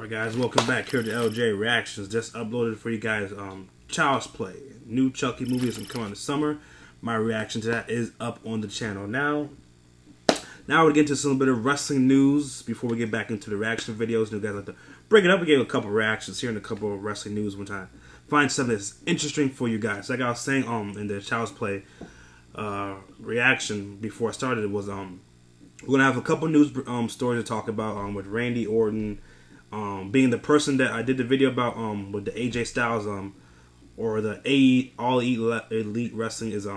Alright guys, welcome back here to LJ Reactions. Just uploaded for you guys Child's Play. New Chucky movie is coming out this summer. My reaction to that is up on the channel now. Now we're getting to some bit of wrestling news before we get back into the reaction videos. You guys like to break it up. We gave a couple reactions here and a couple of wrestling news one time. Find something that's interesting for you guys. Like I was saying in the Child's Play reaction before I started, it was we're gonna have a couple news stories to talk about with Randy Orton being the person that I did the video about with the AJ Styles or the All Elite Wrestling is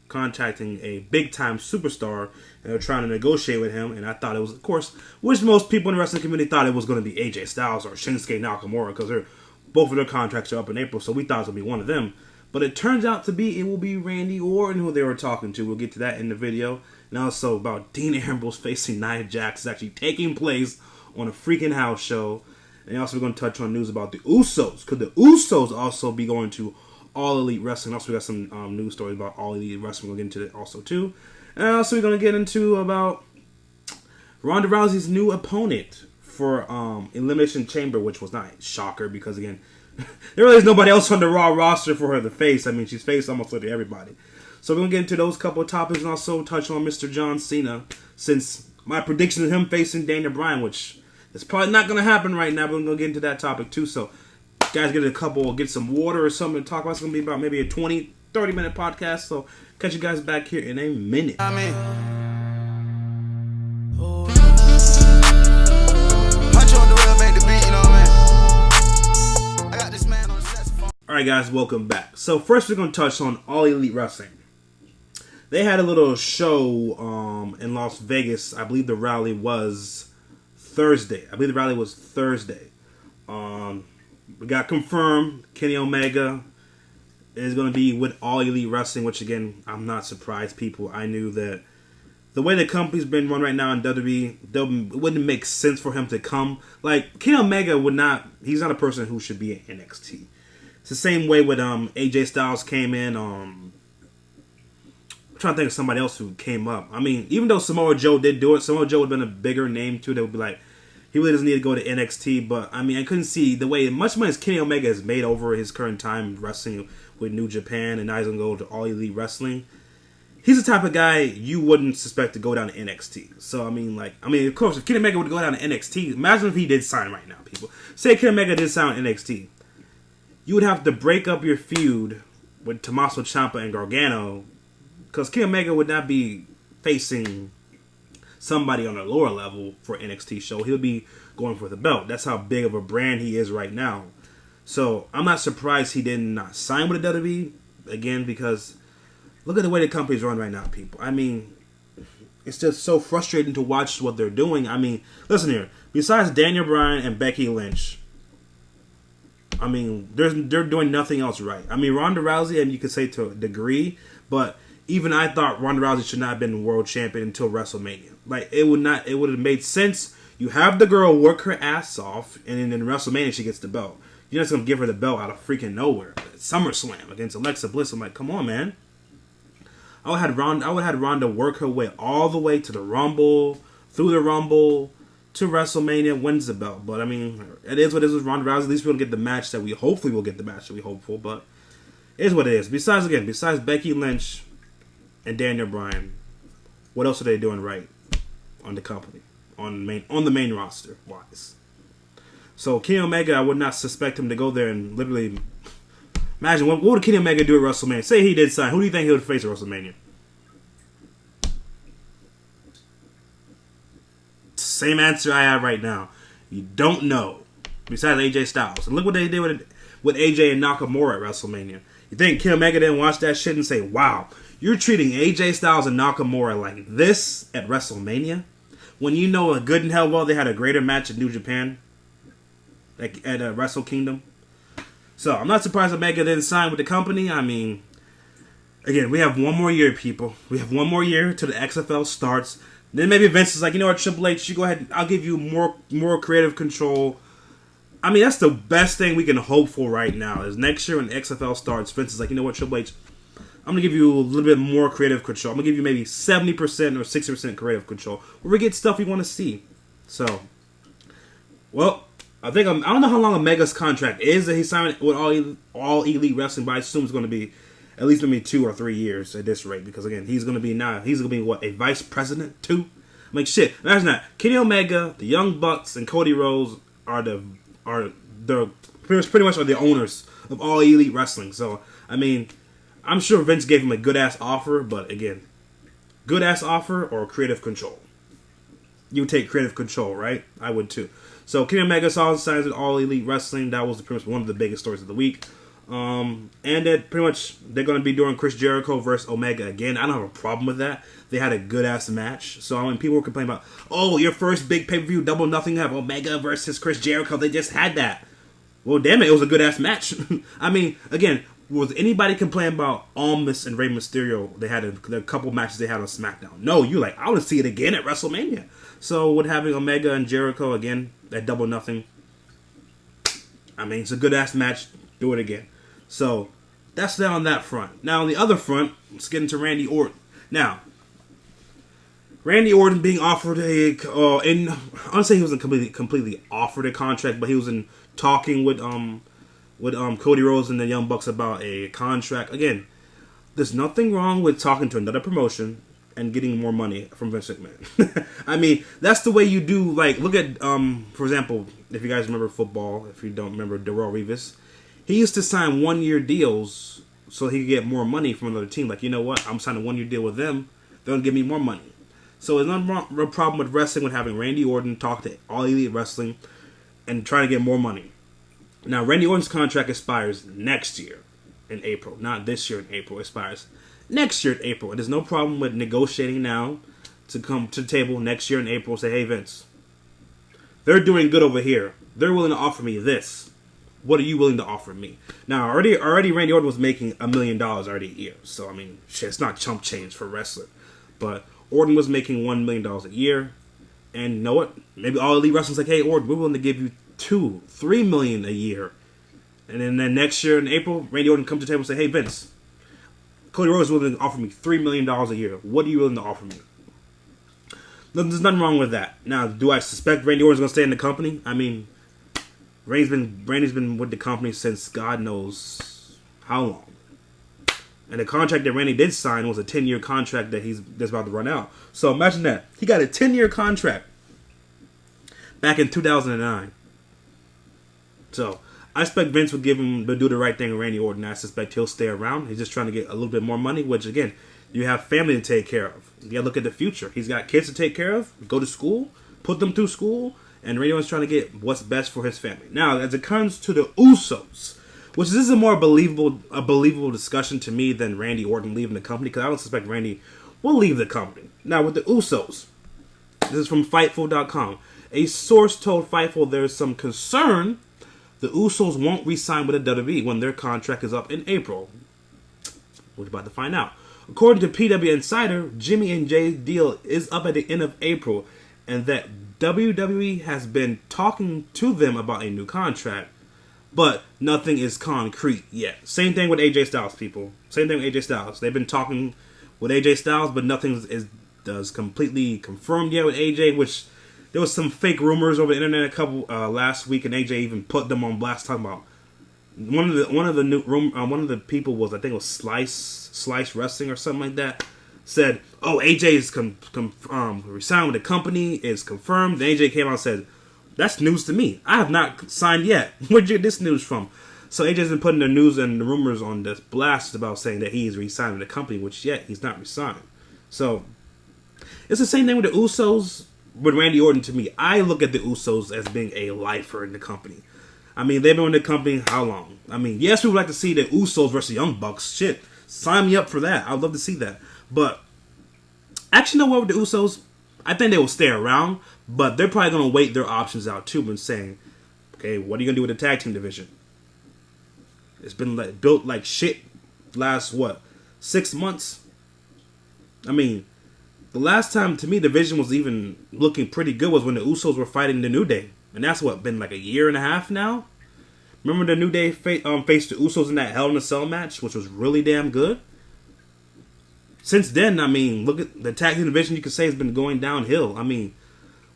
contacting a big time superstar and they're trying to negotiate with him. And I thought it was, of course, which most people in the wrestling community thought it was going to be AJ Styles or Shinsuke Nakamura because both of their contracts are up in April, so we thought it was going to be one of them. But it turns out to be, it will be Randy Orton who they were talking to. We'll get to that in the video. And also about Dean Ambrose facing Nia Jax is actually taking place on a freaking house show. And also we're going to touch on news about the Usos. Could the Usos also be going to All Elite Wrestling? Also we got some news stories about All Elite Wrestling. We'll get into that also too. And also we're going to get into about Ronda Rousey's new opponent for Elimination Chamber, which was not a shocker because again, there really is nobody else on the Raw roster for her to face. I mean, she's faced almost literally everybody. So we're going to get into those couple of topics and also touch on Mr. John Cena, since my prediction of him facing Daniel Bryan, which is probably not going to happen right now, but we're going to get into that topic too. So guys, get some water or something to talk about. It's going to be about maybe a 20, 30-minute podcast. So catch you guys back here in a minute. Alright guys, welcome back. So first we're going to touch on All Elite Wrestling. They had a little show in Las Vegas. I believe the rally was Thursday. We got confirmed Kenny Omega is going to be with All Elite Wrestling, which again, I'm not surprised, people. I knew that the way the company's been run right now in WWE, it wouldn't make sense for him to come. Like, Kenny Omega would not, he's not a person who should be in NXT. It's the same way with AJ Styles came in. I'm trying to think of somebody else who came up. I mean, even though Samoa Joe did do it, Samoa Joe would have been a bigger name too. That would be like, he really doesn't need to go to NXT. But I mean, I couldn't see the way much money as Kenny Omega has made over his current time wrestling with New Japan, and now he's gonna go to All Elite Wrestling. He's the type of guy you wouldn't suspect to go down to NXT. So I mean, of course, if Kenny Omega would go down to NXT, imagine if he did sign right now. People say Kenny Omega did sign NXT. You would have to break up your feud with Tommaso Ciampa and Gargano, because Kenny Omega would not be facing somebody on a lower level for NXT show. He'll be going for the belt. That's how big of a brand he is right now. So I'm not surprised he did not sign with the WWE again, because look at the way the company's run right now, people. I mean, it's just so frustrating to watch what they're doing. I mean, listen here. Besides Daniel Bryan and Becky Lynch, I mean, they're doing nothing else right. I mean, Ronda Rousey, and you could say to a degree, but even I thought Ronda Rousey should not have been world champion until WrestleMania. Like, it would have made sense. You have the girl work her ass off, and then in WrestleMania she gets the belt. You're not just gonna give her the belt out of freaking nowhere. SummerSlam against Alexa Bliss. I'm like, come on, man. I would have had Ronda work her way all the way to the Rumble, through the Rumble, to WrestleMania, wins the belt. But I mean, it is what it is with Ronda Rousey. At least we'll get the match that we hopefully will get the match that we hope for. But it is what it is. Besides Becky Lynch and Daniel Bryan, what else are they doing right on the company, on the main roster wise? So Kenny Omega, I would not suspect him to go there and literally imagine what would Kenny Omega do at WrestleMania? Say he did sign, who do you think he would face at WrestleMania? Same answer I have right now. You don't know. Besides AJ Styles. And look what they did with AJ and Nakamura at WrestleMania. You think Kenny Omega didn't watch that shit and say, wow, you're treating AJ Styles and Nakamura like this at WrestleMania? When you know a good and hell well they had a greater match at New Japan? Like at Wrestle Kingdom? So, I'm not surprised Omega didn't sign with the company. I mean, again, we have one more year, people. We have one more year till the XFL starts. Then maybe Vince is like, you know what, Triple H, you go ahead. I'll give you more creative control. I mean, that's the best thing we can hope for right now. Is next year when the XFL starts, Vince is like, you know what, Triple H, I'm going to give you a little bit more creative control. I'm going to give you maybe 70% or 60% creative control. Where we get stuff we want to see. So, well, I don't know how long Omega's contract is that he signed with All Elite Wrestling, but I assume it's going to be at least maybe 2 or 3 years at this rate, because again, he's going to be what, a vice president too? Like shit. Imagine that. Kenny Omega, the Young Bucks, and Cody Rhodes are pretty much the owners of All Elite Wrestling. So I mean, I'm sure Vince gave him a good ass offer, but again, good ass offer or creative control. You would take creative control, right? I would too. So Kenny Omega signs with All Elite Wrestling. That was pretty much one of the biggest stories of the week. And that pretty much they're going to be doing Chris Jericho versus Omega again. I don't have a problem with that. They had a good ass match. So when people were complaining about, oh, your first big pay-per-view Double Nothing, have Omega versus Chris Jericho. They just had that. Well, damn it was a good ass match. I mean, again, was anybody complaining about Almas and Rey Mysterio? They had a couple matches they had on SmackDown. No, you like, I want to see it again at WrestleMania. So with having Omega and Jericho again at Double Nothing, I mean, it's a good ass match. Do it again. So that's that on that front. Now on the other front, let's get into Randy Orton. Now, Randy Orton being offered I don't say he wasn't completely offered a contract, but he was in talking with Cody Rhodes and the Young Bucks about a contract. Again, there's nothing wrong with talking to another promotion and getting more money from Vince McMahon. I mean, that's the way you do. Like, look at for example, if you guys remember football, if you don't remember Darrell Revis, he used to sign 1-year deals so he could get more money from another team. Like, you know what? I'm signing a 1-year deal with them. They're going to give me more money. So there's no problem with wrestling with having Randy Orton talk to All Elite Wrestling and try to get more money. Now, Randy Orton's contract expires next year in April. Not this year in April. It expires next year in April. And there's no problem with negotiating now to come to the table next year in April and say, hey, Vince, they're doing good over here. They're willing to offer me this. What are you willing to offer me? Now, already Randy Orton was making $1 million already a year. So, I mean, shit, it's not chump change for a wrestler. But Orton was making $1 million a year. And you know what? Maybe All Elite Wrestling's like, hey, Orton, we're willing to give you $2-3 million a year. And then next year in April, Randy Orton comes to the table and say, hey, Vince, Cody Rhodes is willing to offer me $3 million a year. What are you willing to offer me? There's nothing wrong with that. Now, do I suspect Randy Orton's going to stay in the company? I mean, Randy's been with the company since God knows how long. And the contract that Randy did sign was a 10-year contract that's about to run out. So imagine that. He got a 10-year contract back in 2009. So I expect Vince would give him to do the right thing with Randy Orton. I suspect he'll stay around. He's just trying to get a little bit more money, which again, you have family to take care of. You gotta look at the future. He's got kids to take care of, go to school, put them through school, and Randy Orton's trying to get what's best for his family. Now, as it comes to the Usos, which this is a more believable discussion to me than Randy Orton leaving the company, because I don't suspect Randy will leave the company. Now, with the Usos, this is from Fightful.com. A source told Fightful there's some concern the Usos won't re-sign with the WWE when their contract is up in April. We're about to find out. According to PW Insider, Jimmy and Jay's deal is up at the end of April, and that WWE has been talking to them about a new contract, but nothing is concrete yet. Same thing with AJ Styles, people. Same thing with AJ Styles. They've been talking with AJ Styles, but nothing is completely confirmed yet with AJ, which there was some fake rumors over the internet last week, and AJ even put them on blast talking about one of the people was, I think it was Slice Wrestling or something like that, said, oh, AJ is resigned with the company, is confirmed. And AJ came out and said, that's news to me. I have not signed yet. Where'd you get this news from? So AJ's been putting the news and the rumors on this blast about saying that he's resigning the company, which yet he's not resigning. So it's the same thing with the Usos. With Randy Orton, to me, I look at the Usos as being a lifer in the company. I mean, they've been in the company how long? I mean, yes, we would like to see the Usos versus Young Bucks. Shit, sign me up for that. I'd love to see that. But actually, you know what with the Usos? I think they will stay around, but they're probably going to wait their options out too and saying, okay, what are you going to do with the tag team division? It's been built like shit last, 6 months? I mean, the last time, to me, the division was even looking pretty good was when the Usos were fighting the New Day. And that's been like a year and a half now? Remember the New Day faced the Usos in that Hell in a Cell match, which was really damn good? Since then, I mean, look at the tag team division, you could say, has been going downhill. I mean,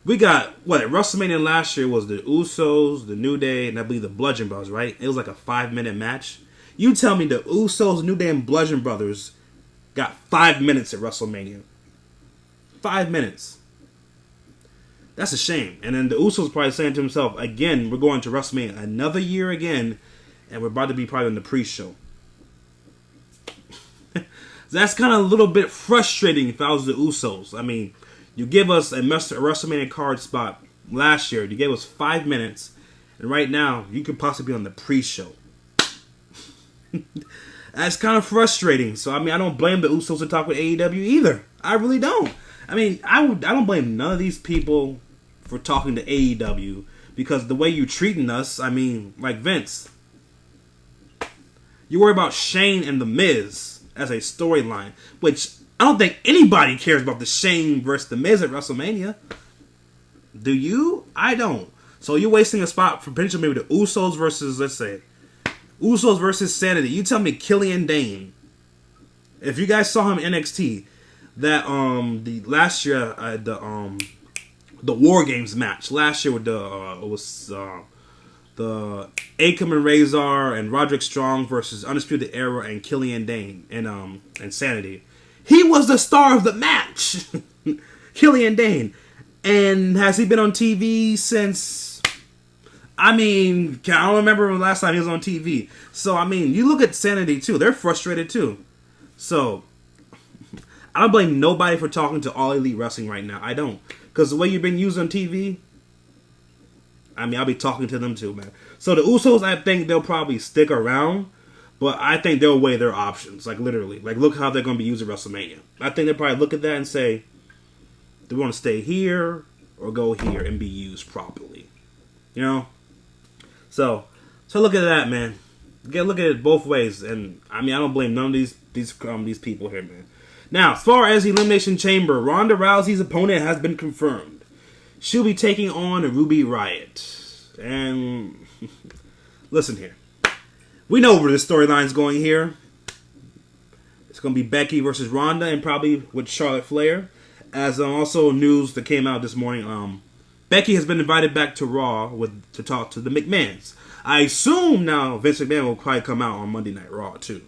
We got, what, at WrestleMania last year was the Usos, the New Day, and I believe the Bludgeon Brothers, right? It was like a 5-minute match. You tell me the Usos, New Day, and Bludgeon Brothers got 5 minutes at WrestleMania. 5 minutes. That's a shame. And then the Usos probably saying to himself, again, we're going to WrestleMania another year again, and we're about to be probably in the pre-show. That's kind of a little bit frustrating if I was the Usos. I mean, you give us a WrestleMania card spot last year. You gave us 5 minutes. And right now, you could possibly be on the pre-show. That's kind of frustrating. So, I mean, I don't blame the Usos to talk with AEW either. I really don't. I mean, I don't blame none of these people for talking to AEW. Because the way you treating us, I mean, like Vince. You worry about Shane and The Miz as a storyline. Which, I don't think anybody cares about the Shane versus The Miz at WrestleMania. Do you? I don't. So you're wasting a spot for potentially maybe the Usos versus, let's say, Usos versus Sanity. You tell me Killian Dane. If you guys saw him in NXT, that the last year the War Games match last year with the Akam and Razor and Roderick Strong versus Undisputed Era and Killian Dane and Sanity. He was the star of the match. Killian Dane. And has he been on TV since... I mean, I don't remember the last time he was on TV. So, I mean, you look at Sanity, too. They're frustrated, too. So, I don't blame nobody for talking to All Elite Wrestling right now. I don't. Because the way you've been used on TV, I mean, I'll be talking to them, too, man. So, the Usos, I think they'll probably stick around. But I think they'll weigh their options. Like, literally. Like, look how they're going to be used at WrestleMania. I think they'll probably look at that and say, do we want to stay here or go here and be used properly? You know? So look at that, man. Look at it both ways, and I mean I don't blame none of these people here, man. Now, as far as Elimination Chamber, Ronda Rousey's opponent has been confirmed. She'll be taking on Ruby Riott, and listen here, we know where the storyline's going here. It's going to be Becky versus Ronda, and probably with Charlotte Flair. As also news that came out this morning, Becky has been invited back to Raw to talk to the McMahons. I assume now Vince McMahon will probably come out on Monday Night Raw too,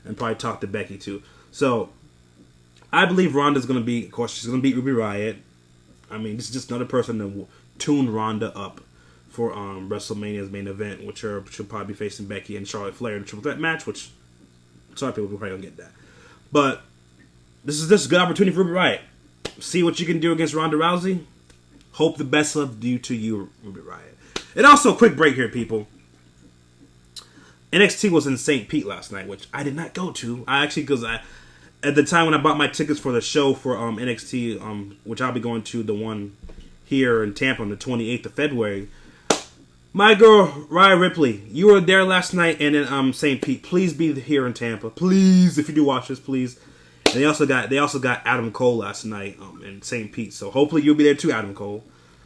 and probably talk to Becky too. So I believe Ronda's going to be, of course, she's going to beat Ruby Riott. I mean, this is just another person to tune Ronda up for WrestleMania's main event, which she'll probably be facing Becky and Charlotte Flair in a triple threat match. Which sorry, people probably don't get that, but this is a good opportunity for Ruby Riott. See what you can do against Ronda Rousey. Hope the best of you to you, Ruby Riott. And also, a quick break here, people. NXT was in St. Pete last night, which I did not go to. Because at the time when I bought my tickets for the show for NXT, which I'll be going to the one here in Tampa on the 28th of February. My girl, Rhea Ripley, you were there last night and in St. Pete. Please be here in Tampa. Please, if you do watch this, please. And they also got Adam Cole last night in St. Pete. So hopefully you'll be there too, Adam Cole.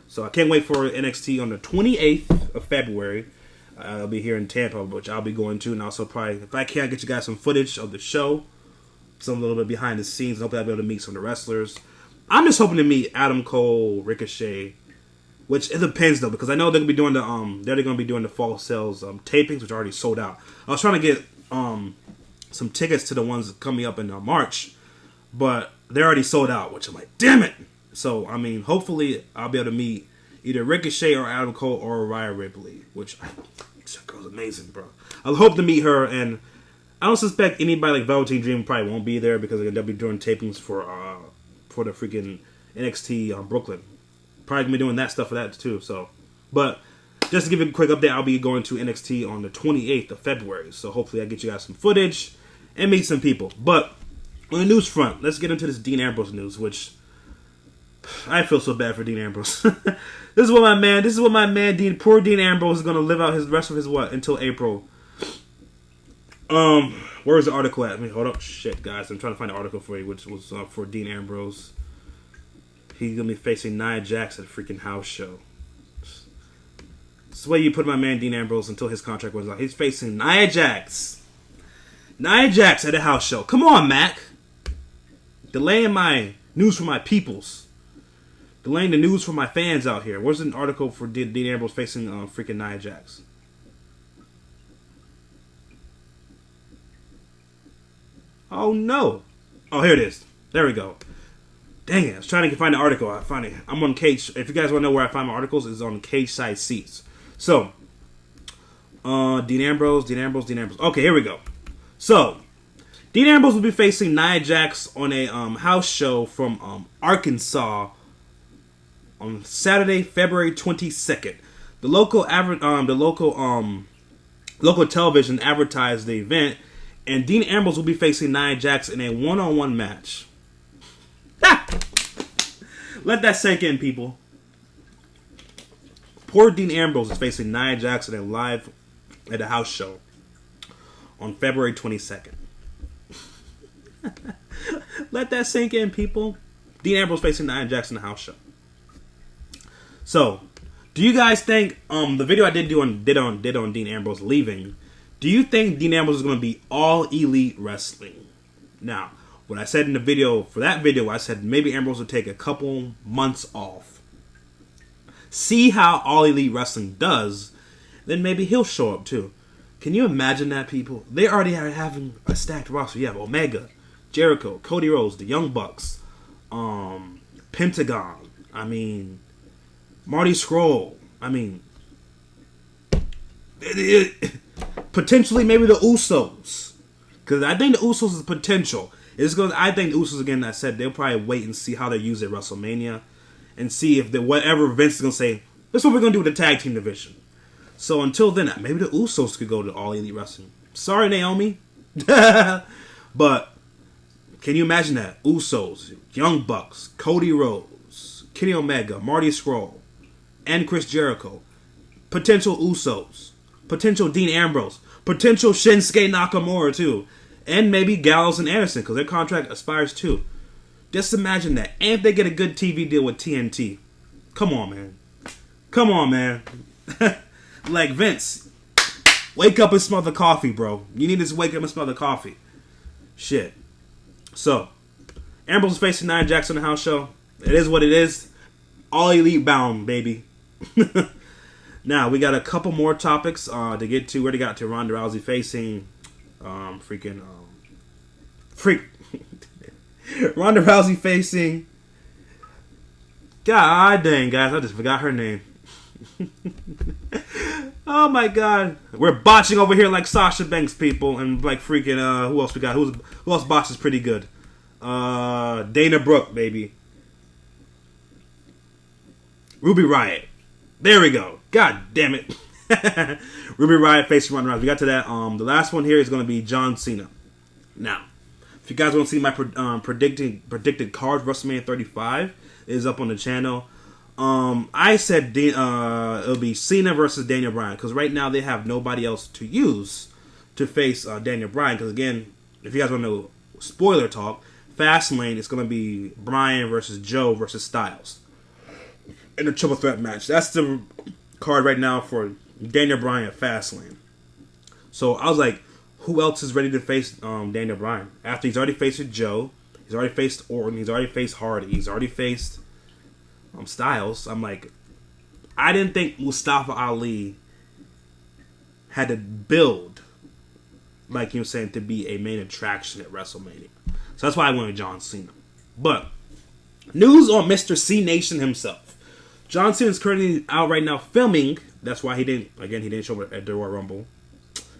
So I can't wait for NXT on the 28th of February. I'll be here in Tampa, which I'll be going to. And also probably, if I can, get you guys some footage of the show. Some little bit behind the scenes. Hopefully I'll be able to meet some of the wrestlers. I'm just hoping to meet Adam Cole, Ricochet. Which it depends though, because I know they're gonna be doing the fall sales tapings, which are already sold out. I was trying to get some tickets to the ones coming up in March, but they're already sold out, which I'm like, damn it! So, I mean, hopefully I'll be able to meet either Ricochet or Adam Cole or Rhea Ripley, which that girl's amazing, bro. I hope to meet her, and I don't suspect anybody like Velveteen Dream probably won't be there because they'll be doing tapings for the freaking NXT Brooklyn. Probably gonna be doing that stuff for that too. So, but just to give you a quick update, I'll be going to NXT on the 28th of February. So hopefully I get you guys some footage and meet some people. But on the news front, let's get into this Dean Ambrose news, which I feel so bad for Dean Ambrose. This is what my man poor Dean Ambrose is gonna live out his rest of his until April. Where's the article at? I mean, hold up, shit, guys. I'm trying to find the article for you, which was for Dean Ambrose. He's gonna be facing Nia Jax at a freaking house show. It's the way you put my man Dean Ambrose until his contract was out. He's facing Nia Jax. Nia Jax at a house show. Come on, Mac. Delaying my news for my peoples. delaying the news for my fans out here. Where's an article for Dean Ambrose facing freaking Nia Jax? Oh no! Oh, here it is. There we go. Dang it! I was trying to find the article. I find it. I'm on Cage. If you guys want to know where I find my articles, it's on Cage Side Seats. So, Dean Ambrose. Okay, here we go. So, Dean Ambrose will be facing Nia Jax on a house show from Arkansas on Saturday, February 22nd. The local local television advertised the event, and Dean Ambrose will be facing Nia Jax in a one-on-one match. Let that sink in, people. Poor Dean Ambrose is facing Nia Jax in a live at a house show on February 22nd. Let that sink in, people. Dean Ambrose facing Nia Jax in the house show. So, do you guys think the video I did on Dean Ambrose leaving? Do you think Dean Ambrose is going to be all elite wrestling? Now, what I said in the video for that video, I said maybe Ambrose will take a couple months off, see how all elite wrestling does, then maybe he'll show up too. Can you imagine that, people? They already are having a stacked roster. You have Omega, Jericho, Cody Rhodes, the Young Bucks, Pentagon. I mean, Marty Scurll. I mean, potentially maybe the Usos, because I think the Usos is potential. I think the Usos, again, I said they'll probably wait and see how they use it at WrestleMania, and see if whatever Vince is gonna say, this is what we're gonna do with the tag team division. So until then, maybe the Usos could go to All Elite Wrestling. Sorry, Naomi. But can you imagine that? Usos, Young Bucks, Cody Rhodes, Kenny Omega, Marty Scurll, and Chris Jericho. Potential Usos. Potential Dean Ambrose. Potential Shinsuke Nakamura, too. And maybe Gallows and Anderson, because their contract expires, too. Just imagine that. And if they get a good TV deal with TNT. Come on, man. Come on, man. Like, Vince, wake up and smell the coffee, bro. You need to wake up and smell the coffee. Shit. So, Ambrose is facing Nia Jax on the house show. It is what it is. All elite bound, baby. Now, we got a couple more topics to get to. We already got to Ronda Rousey facing Ronda Rousey facing, God dang, guys, I just forgot her name. Oh my god, we're botching over here like Sasha Banks, people, and like freaking who else we got? Who else botches pretty good? Dana Brooke, baby. Ruby Riott. There we go. God damn it. Ruby Riott facing Ronda Rousey. We got to that. The last one here is going to be John Cena. Now, if you guys want to see my predicted card for WrestleMania 35, it is up on the channel. I said it'll be Cena versus Daniel Bryan, because right now they have nobody else to use to face Daniel Bryan. Because again, if you guys want to know spoiler talk, Fastlane is going to be Bryan versus Joe versus Styles in a triple threat match. That's the card right now for Daniel Bryan at Fastlane. So I was like, who else is ready to face Daniel Bryan? After he's already faced Joe, he's already faced Orton, he's already faced Hardy, he's already faced Styles. I'm like, I didn't think Mustafa Ali had to build, like you were saying, to be a main attraction at WrestleMania. So that's why I went with John Cena. But news on Mr. C Nation himself. John Cena is currently out right now filming. That's why he didn't show up at the Royal Rumble.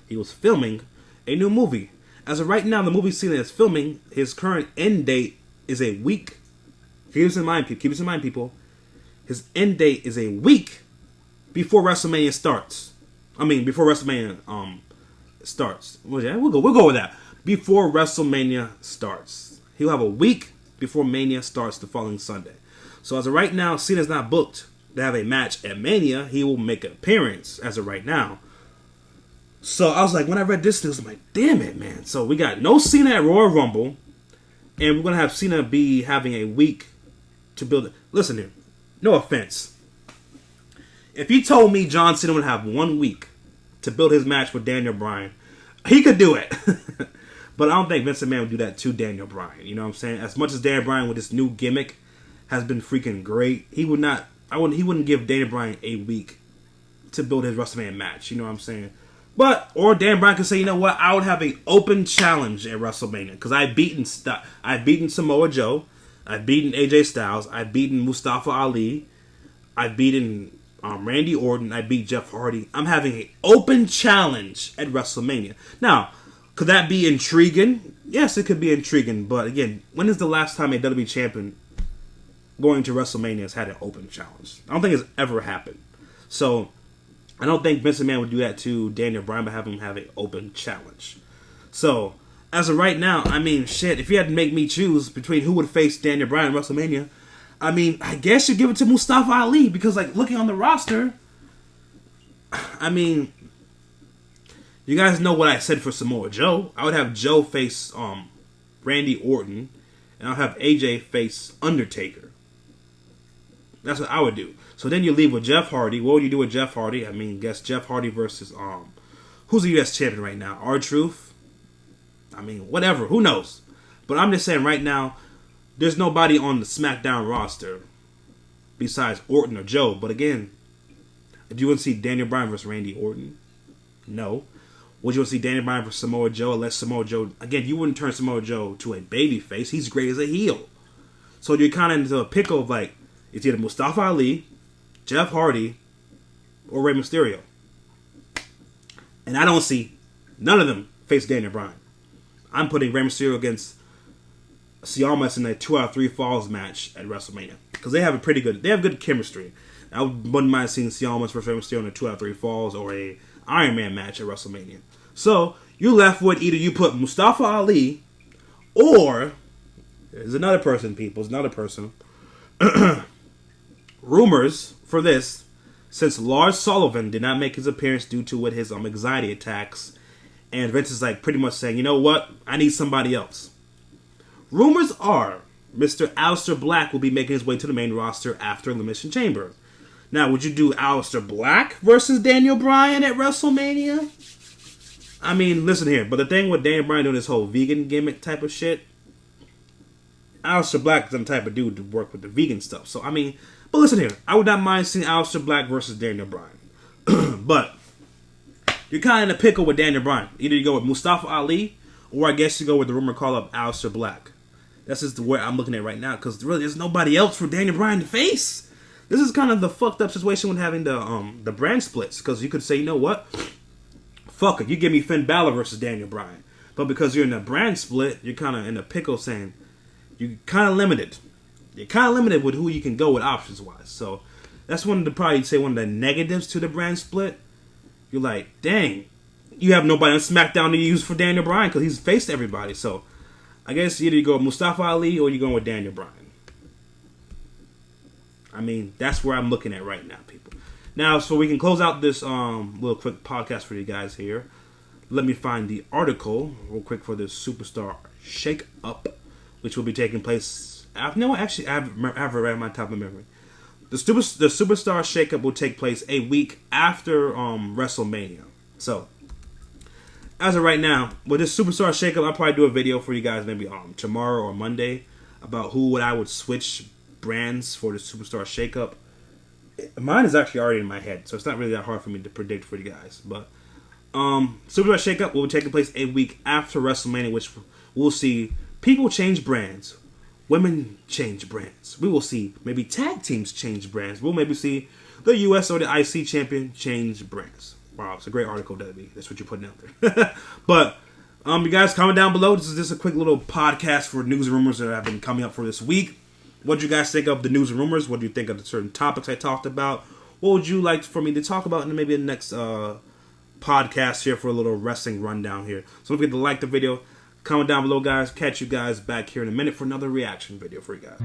He was filming a new movie. As of right now, the movie Cena is filming, his current end date is a week. Keep this in mind, people. His end date is a week before WrestleMania starts. Before WrestleMania starts. Well, yeah, we'll go with that. Before WrestleMania starts. He'll have a week before Mania starts the following Sunday. So as of right now, Cena's not booked to have a match at Mania. He will make an appearance as of right now. So I was like, when I read this news, I'm like, damn it, man. So we got no Cena at Royal Rumble, and we're going to have Cena be having a week to build it. Listen here, no offense. If you told me John Cena would have 1 week to build his match with Daniel Bryan, he could do it. But I don't think Vince McMahon would do that to Daniel Bryan. You know what I'm saying? As much as Daniel Bryan with this new gimmick has been freaking great. He wouldn't give Daniel Bryan a week to build his WrestleMania match. You know what I'm saying? Or Daniel Bryan could say, you know what? I would have an open challenge at WrestleMania because I've beaten Samoa Joe, I've beaten AJ Styles, I've beaten Mustafa Ali, I've beaten Randy Orton, I beat Jeff Hardy. I'm having an open challenge at WrestleMania. Now, could that be intriguing? Yes, it could be intriguing. But again, when is the last time a WWE champion going to WrestleMania has had an open challenge? I don't think it's ever happened. So I don't think Vince McMahon would do that to Daniel Bryan by having him have an open challenge. So as of right now, I mean, shit, if you had to make me choose between who would face Daniel Bryan at WrestleMania, I mean, I guess you give it to Mustafa Ali because, like, looking on the roster, I mean, you guys know what I said for Samoa Joe. I would have Joe face Randy Orton, and I'll have AJ face Undertaker. That's what I would do. So then you leave with Jeff Hardy. What would you do with Jeff Hardy? I mean, guess Jeff Hardy versus who's the U.S. champion right now? R-Truth? I mean, whatever. Who knows? But I'm just saying right now, there's nobody on the SmackDown roster besides Orton or Joe. But again, do you want to see Daniel Bryan versus Randy Orton? No. Would you want to see Daniel Bryan versus Samoa Joe? Unless Samoa Joe, again, you wouldn't turn Samoa Joe to a baby face. He's great as a heel. So you're kind of into a pickle of, like, it's either Mustafa Ali, Jeff Hardy, or Rey Mysterio. And I don't see none of them face Daniel Bryan. I'm putting Rey Mysterio against Ciamas in a 2 out of 3 falls match at WrestleMania. Because they have good chemistry. I wouldn't mind seeing Ciamas versus Rey Mysterio in a 2 out of 3 falls or a Iron Man match at WrestleMania. So you're left with either you put Mustafa Ali or there's another person, people. There's another person. Rumors for this, since Lars Sullivan did not make his appearance due to his anxiety attacks, and Vince is like pretty much saying, you know what, I need somebody else. Rumors are Mr. Aleister Black will be making his way to the main roster after Elimination Chamber. Now, would you do Aleister Black versus Daniel Bryan at WrestleMania? I mean, listen here, but the thing with Daniel Bryan doing this whole vegan gimmick type of shit, Aleister Black is the type of dude to work with the vegan stuff. So, I mean, but listen here, I would not mind seeing Aleister Black versus Daniel Bryan. But you're kind of in a pickle with Daniel Bryan. Either you go with Mustafa Ali, or I guess you go with the rumor call-up Aleister Black. That's just the way I'm looking at it right now, because really there's nobody else for Daniel Bryan to face. This is kind of the fucked up situation with having the brand splits, because you could say, you know what? Fuck it, you give me Finn Balor versus Daniel Bryan. But because you're in a brand split, you're kind of in a pickle saying, you're kind of limited. You're kind of limited with who you can go with options-wise. So that's one of the negatives to the brand split. You're like, dang, you have nobody on SmackDown to use for Daniel Bryan because he's faced everybody. So I guess either you go with Mustafa Ali or you're going with Daniel Bryan. I mean, that's where I'm looking at right now, people. Now, so we can close out this little quick podcast for you guys here. Let me find the article real quick for this Superstar Shake-Up, which will be taking place. No, actually, I have it right on my top of memory. The Superstar Shake-Up will take place a week after WrestleMania. So, as of right now, with this Superstar Shake-Up, I'll probably do a video for you guys maybe tomorrow or Monday about who I would switch brands for the Superstar Shake-Up. Mine is actually already in my head, so it's not really that hard for me to predict for you guys. But Superstar Shake-Up will be taking place a week after WrestleMania, which we'll see people change brands. Women change brands. We will see maybe tag teams change brands. We'll maybe see the US or the IC champion change brands. Wow, it's a great article, Debbie. That's what you're putting out there. But you guys comment down below. This is just a quick little podcast for news and rumors that have been coming up for this week. What do you guys think of the news and rumors? What do you think of the certain topics I talked about? What would you like for me to talk about in maybe the next podcast here for a little wrestling rundown here? So don't forget to like the video. Comment down below, guys. Catch you guys back here in a minute for another reaction video for you guys.